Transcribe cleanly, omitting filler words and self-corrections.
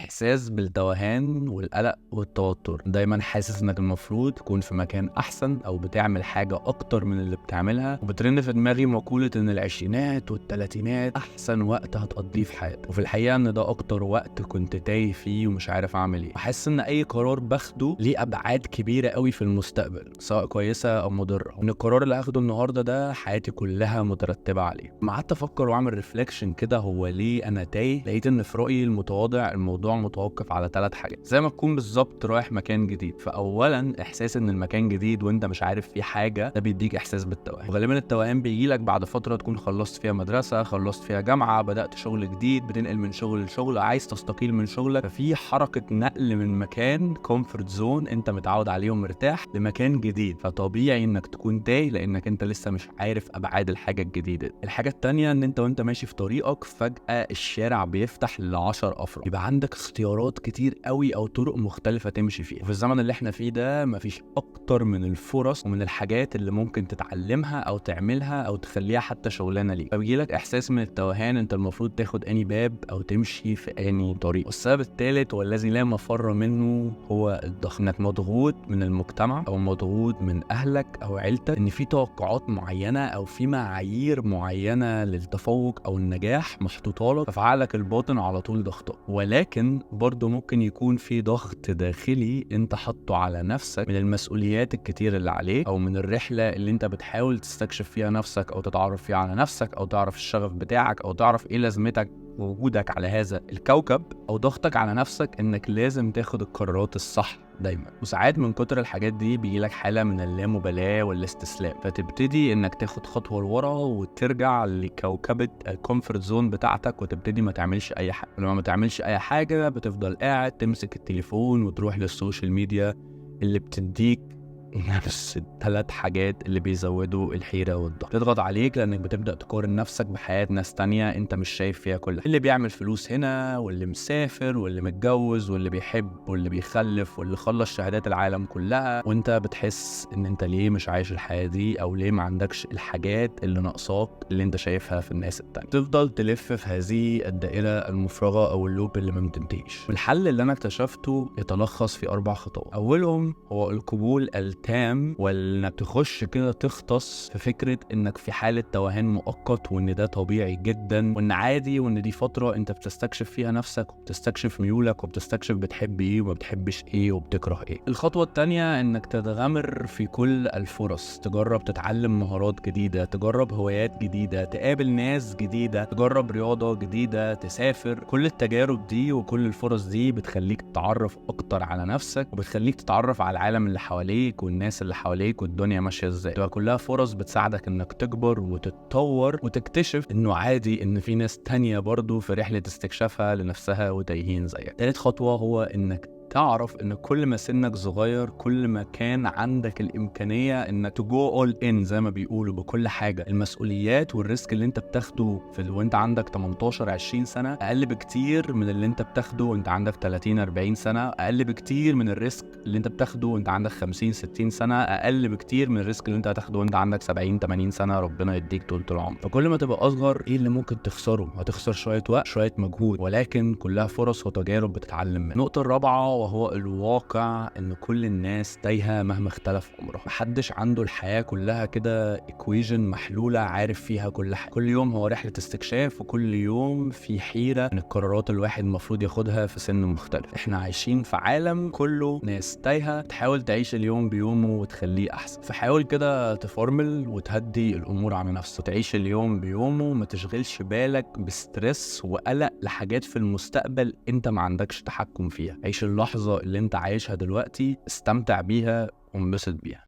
إحساس بالتوهان والقلق والتوتر، دايما حاسس إنك المفروض تكون في مكان أحسن أو بتعمل حاجة أكتر من اللي بتعملها، وبترن في دماغي مقولة إن العشرينات والتلاتينات أحسن وقت هتقضيه في حياتك، وفي الحقيقة إن ده أكتر وقت كنت تايه فيه ومش عارف أعمل إيه. بحس إن أي قرار باخده ليه أبعاد كبيرة قوي في المستقبل، سواء كويسة أو مضرة، وإن القرار اللي هاخده النهاردة ده حياتي كلها مترتبة عليه. ما قعدت أفكر وأعمل ريفليكشن كده، هو ليه أنا تايه؟ لقيت إن في رأيي المتواضع الموضوع متوقف على 3 حاجات، زي ما تكون بالظبط رايح مكان جديد. فأولا إحساس إن المكان جديد وأنت مش عارف فيه حاجة، ده بيديك إحساس بالتوهان، وغالبا التوهان بيجيلك بعد فترة تكون خلصت فيها مدرسة، خلصت فيها جامعة، بدأت شغل جديد، بتنقل من شغل لشغل، عايز تستقيل من شغلك، ففي حركة نقل من مكان كومفورت زون أنت متعود عليه ومرتاح لمكان جديد، فطبيعي إنك تكون تايه لأنك أنت لسه مش عارف أبعاد الحاجة الجديدة. الحاجة التانية إن أنت وأنت ماشي في طريقك فجأة الشارع بيفتح ل10 أفرع، يبقى عندك اختيارات كتير قوي أو طرق مختلفة تمشي فيها. وفي الزمن اللي احنا فيه ده مفيش أكتر من الفرص ومن الحاجات اللي ممكن تتعلمها أو تعملها أو تخليها حتى شغلانة ليك، فبيجيلك إحساس من التوهان أنت المفروض تاخد أني باب أو تمشي في أني طريق. والسبب الثالث والذي لا مفر منه هو الضغط، إنك مضغوط من المجتمع أو مضغوط من أهلك أو عيلتك، إن في توقعات معينة أو في معايير معينة للتفوق أو النجاح محطوطة لك، ففي عقلك الباطن على طول ضغطك. ولكن برضو ممكن يكون في ضغط داخلي انت حطه على نفسك من المسؤوليات الكتير اللي عليك، او من الرحلة اللي انت بتحاول تستكشف فيها نفسك او تتعرف فيها على نفسك او تعرف الشغف بتاعك او تعرف ايه لازمتك ووجودك على هذا الكوكب، او ضغطك على نفسك انك لازم تاخد القرارات الصح دايما. وساعات من كتر الحاجات دي بيجيلك حالة من اللامبالاة والاستسلام، فتبتدي انك تاخد خطوة لورا وترجع لكوكبة الكومفورت زون بتاعتك وتبتدي ما تعملش اي حاجة. ولما ما تعملش اي حاجة بتفضل قاعد تمسك التليفون وتروح للسوشيال ميديا اللي بتديك نفس ال3 حاجات اللي بيزودوا الحيرة والضغط. تضغط عليك لانك بتبدأ تقارن نفسك بحياة ناس تانية انت مش شايف فيها كل حاجة، اللي بيعمل فلوس هنا واللي مسافر واللي متجوز واللي بيحب واللي بيخلف واللي خلص شهادات العالم كلها، وانت بتحس ان انت ليه مش عايش الحياة دي او ليه ما عندكش الحاجات اللي ناقصاك اللي انت شايفها في الناس التانية. تفضل تلف في هذه الدائرة المفرغة او اللوب اللي ما بتنتهيش. والحل اللي انا اكتشفته يتلخص في 4 خطوات. اولهم هو القبول التام، وانك تخش كده تغطس في فكرة انك في حالة توهان مؤقت، وان ده طبيعي جدا وان عادي، وان دي فترة انت بتستكشف فيها نفسك وبتستكشف ميولك وبتستكشف بتحب ايه وما بتحبش ايه وبتكره ايه. الخطوة التانية انك تتغامر في كل الفرص، تجرب تتعلم مهارات جديدة، تجرب هوايات جديدة، تقابل ناس جديدة، تجرب رياضة جديدة، تسافر. كل التجارب دي وكل الفرص دي بتخليك تتعرف اكتر على نفسك وبتخليك تتعرف على العالم اللي حواليك والناس اللي حواليك والدنيا ماشية ازاي. تبقى كلها فرص بتساعدك انك تكبر وتتطور وتكتشف انه عادي ان في ناس تانية برضو في رحلة استكشافها لنفسها وتايهين زيك. تالت خطوة هو انك تعرف ان كل ما سنك صغير كل ما كان عندك الامكانيه انك تجو اول ان زي ما بيقولوا بكل حاجه. المسؤوليات والريسك اللي انت بتاخده وانت عندك 18 20 سنه اقل بكتير من اللي انت بتاخده وانت عندك 30 40 سنه، اقل بكتير من الريسك اللي انت بتاخده وانت عندك 50 60 سنه، اقل بكتير من الريسك اللي انت هتاخده وانت عندك 70 80 سنه. ربنا يديك طول العمر. فكل ما تبقى اصغر ايه اللي ممكن تخسره؟ هتخسر شويه وقت شويه مجهود، ولكن كلها فرص وتجارب بتتعلم منها. النقطه الرابعه وهو الواقع ان كل الناس تايهه مهما اختلف عمرها. محدش عنده الحياه كلها كده ايكويجن محلوله عارف فيها كل حاجه. كل يوم هو رحله استكشاف، وكل يوم في حيره من القرارات الواحد المفروض ياخدها في سن مختلف. احنا عايشين في عالم كله ناس تايهه، تحاول تعيش اليوم بيومه وتخليه احسن. فحاول كده تفورمل وتهدي الامور على نفسك وتعيش اليوم بيومه، ما تشغلش بالك بستريس وقلق لحاجات في المستقبل انت ما عندكش تحكم فيها. عيش اللحظه اللي انت عايشها دلوقتي، استمتع بيها وانبسط بيها.